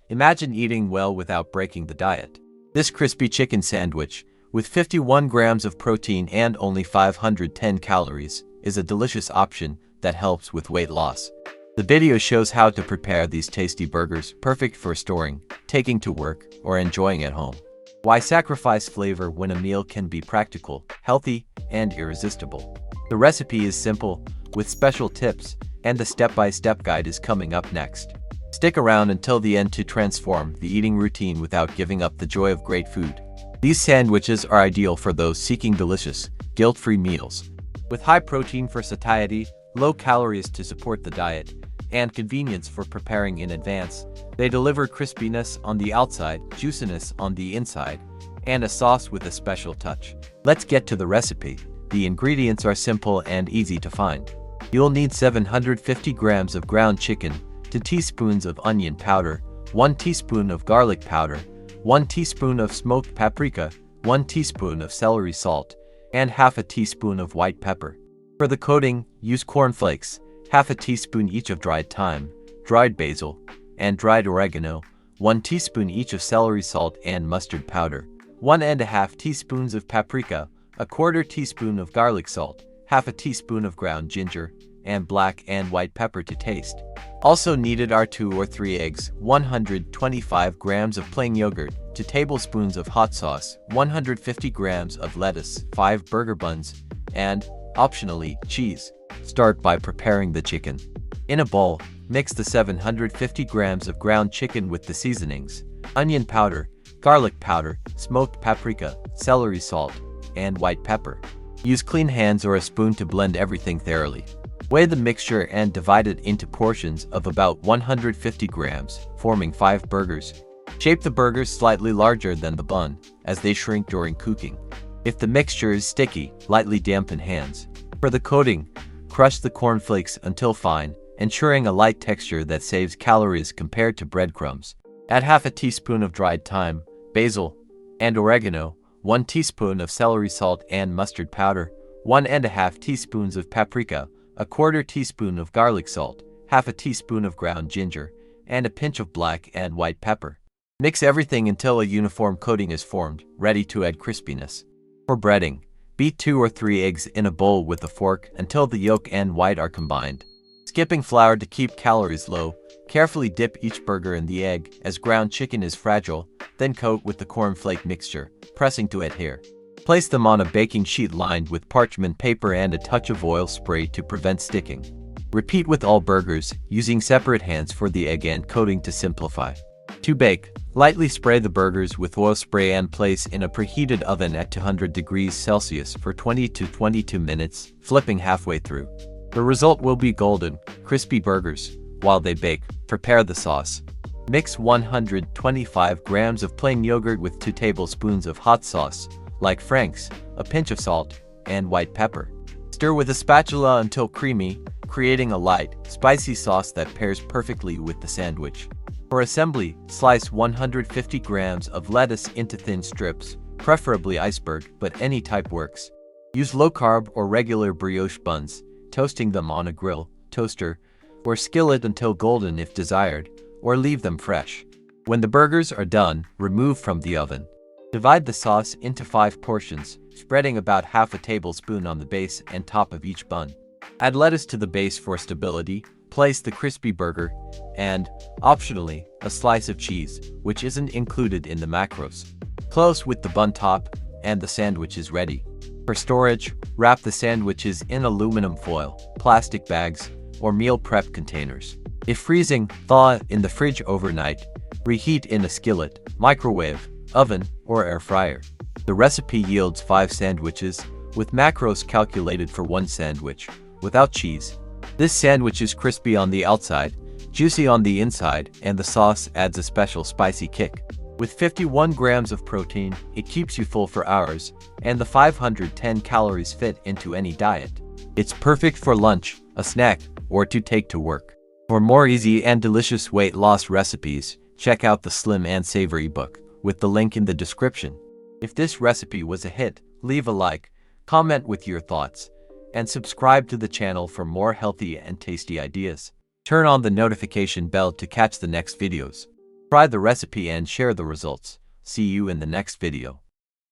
Imagine eating well without breaking the diet. This crispy chicken sandwich, with 51 grams of protein and only 510 calories, is a delicious option that helps with weight loss. The video shows how to prepare these tasty burgers, perfect for storing, taking to work, or enjoying at home. Why sacrifice flavor when a meal can be practical, healthy, and irresistible? The recipe is simple, with special tips, and the step-by-step guide is coming up next. Stick around until the end to transform the eating routine without giving up the joy of great food. These sandwiches are ideal for those seeking delicious, guilt-free meals. With high protein for satiety, low calories to support the diet, and convenience for preparing in advance, they deliver crispiness on the outside, juiciness on the inside, and a sauce with a special touch. Let's get to the recipe. The ingredients are simple and easy to find. You'll need 750 grams of ground chicken, 2 teaspoons of onion powder, 1 teaspoon of garlic powder, 1 teaspoon of smoked paprika, 1 teaspoon of celery salt, and half a teaspoon of white pepper. For the coating, use cornflakes, half a teaspoon each of dried thyme, dried basil, and dried oregano, 1 teaspoon each of celery salt and mustard powder, 1½ teaspoons of paprika, a quarter teaspoon of garlic salt, half a teaspoon of ground ginger, and black and white pepper to taste. Also needed are 2 or 3 eggs, 125 grams of plain yogurt, 2 tablespoons of hot sauce, 150 grams of lettuce, 5 burger buns, and, optionally, cheese. Start by preparing the chicken. In a bowl, mix the 750 grams of ground chicken with the seasonings, onion powder, garlic powder, smoked paprika, celery salt, and white pepper. Use clean hands or a spoon to blend everything thoroughly. Weigh the mixture and divide it into portions of about 150 grams, forming 5 burgers. Shape the burgers slightly larger than the bun, as they shrink during cooking. If the mixture is sticky, lightly dampen hands. For the coating, crush the cornflakes until fine, ensuring a light texture that saves calories compared to breadcrumbs. Add half a teaspoon of dried thyme, basil, and oregano, 1 teaspoon of celery salt and mustard powder, 1½ teaspoons of paprika, a quarter teaspoon of garlic salt, half a teaspoon of ground ginger, and a pinch of black and white pepper. Mix everything until a uniform coating is formed, ready to add crispiness. For breading, beat 2 or 3 eggs in a bowl with a fork until the yolk and white are combined. Skipping flour to keep calories low, carefully dip each burger in the egg, as ground chicken is fragile, then coat with the cornflake mixture, pressing to adhere. Place them on a baking sheet lined with parchment paper and a touch of oil spray to prevent sticking. Repeat with all burgers, using separate hands for the egg and coating to simplify. To bake, lightly spray the burgers with oil spray and place in a preheated oven at 200 degrees Celsius for 20 to 22 minutes, flipping halfway through. The result will be golden, crispy burgers. While they bake, prepare the sauce. Mix 125 grams of plain yogurt with 2 tablespoons of hot sauce, like Frank's, a pinch of salt, and white pepper. Stir with a spatula until creamy, creating a light, spicy sauce that pairs perfectly with the sandwich. For assembly, slice 150 grams of lettuce into thin strips, preferably iceberg, but any type works. Use low-carb or regular brioche buns, toasting them on a grill, toaster, or skillet until golden if desired, or leave them fresh. When the burgers are done, remove from the oven. Divide the sauce into 5 portions, spreading about half a tablespoon on the base and top of each bun. Add lettuce to the base for stability, place the crispy burger, and, optionally, a slice of cheese, which isn't included in the macros. Close with the bun top, and the sandwich is ready. For storage, wrap the sandwiches in aluminum foil, plastic bags, or meal prep containers. If freezing, thaw in the fridge overnight. Reheat in a skillet, microwave, oven, or air fryer. The recipe yields 5 sandwiches, with macros calculated for 1 sandwich, without cheese. This sandwich is crispy on the outside, juicy on the inside, and the sauce adds a special spicy kick. With 51 grams of protein, it keeps you full for hours, and the 510 calories fit into any diet. It's perfect for lunch, a snack, or to take to work. For more easy and delicious weight loss recipes, check out the Slim Savor ebook, with the link in the description. If this recipe was a hit, leave a like, comment with your thoughts, and subscribe to the channel for more healthy and tasty ideas. Turn on the notification bell to catch the next videos. Try the recipe and share the results. See you in the next video.